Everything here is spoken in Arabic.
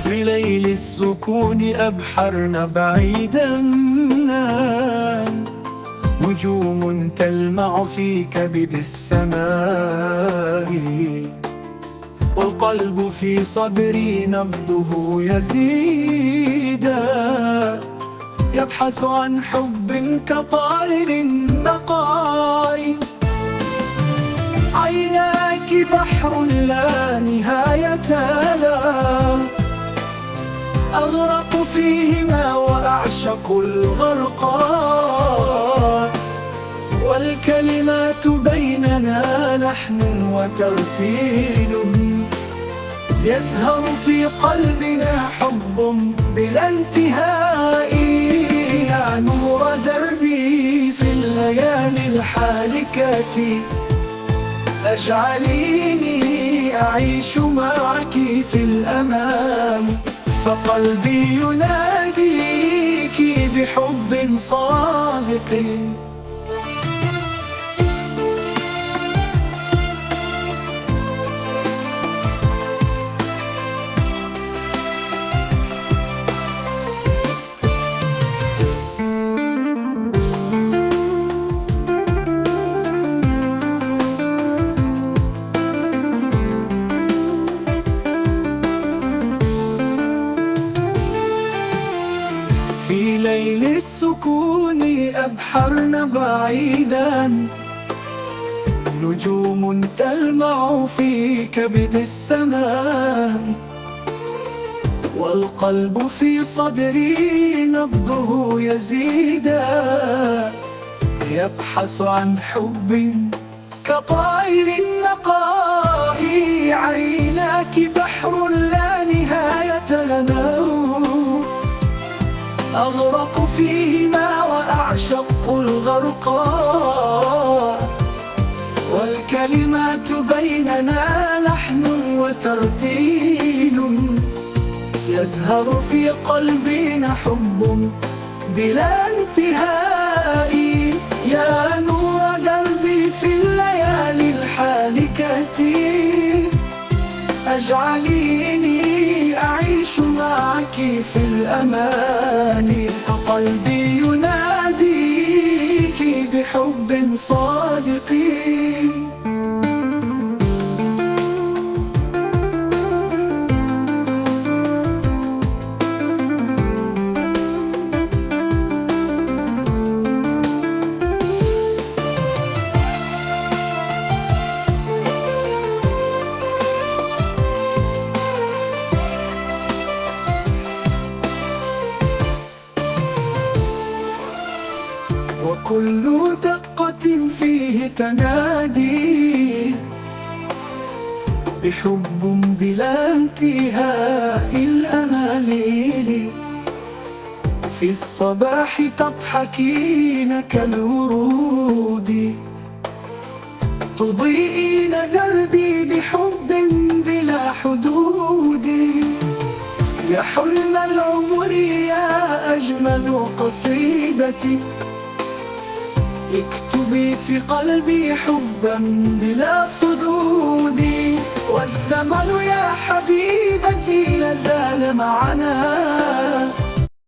في ليل السكون أبحرنا بعيدا، نجوم تلمع في كبد السماء، والقلب في صدري نبضه يزيدا، يبحث عن حب كطائر النقاء. عيناك بحر لا نهاية له، أغرق فيهما وأعشق الغرقاء، والكلمات بيننا لحن وترتيل، يزهر في قلبنا حب بلا انتهاء. يا نور دربي في الليالي الحالكات، اجعليني أعيش معك في الأمان، فقلبي يناديك بحب صادق. في ليل السكون أبحرنا بعيدا، نجوم تلمع في كبد السماء، والقلب في صدري نبضه يزيدا، يبحث عن حب كطائر النقاء. عيناك بحر لا نهاية لنا، أغرق فيهما وأعشق الغرقاء، والكلمات بيننا لحن وترتيل، يزهر في قلبنا حب بلا انتهاء. يا نور دربي في الليالي الحالكات، اجعليني أعيش معك في الأمان، فقلبي يناديك بحب صادق. وكل دقة فيه تنادي بحب بلا انتهاء الأماليل. في الصباح تضحكين كالورود، تضيئين دربي بحب بلا حدود. يا حلم العمر يا أجمل قصيدتي، اكتبي في قلبي حبا بلا صدود. والزمن يا حبيبتي لازال معنا،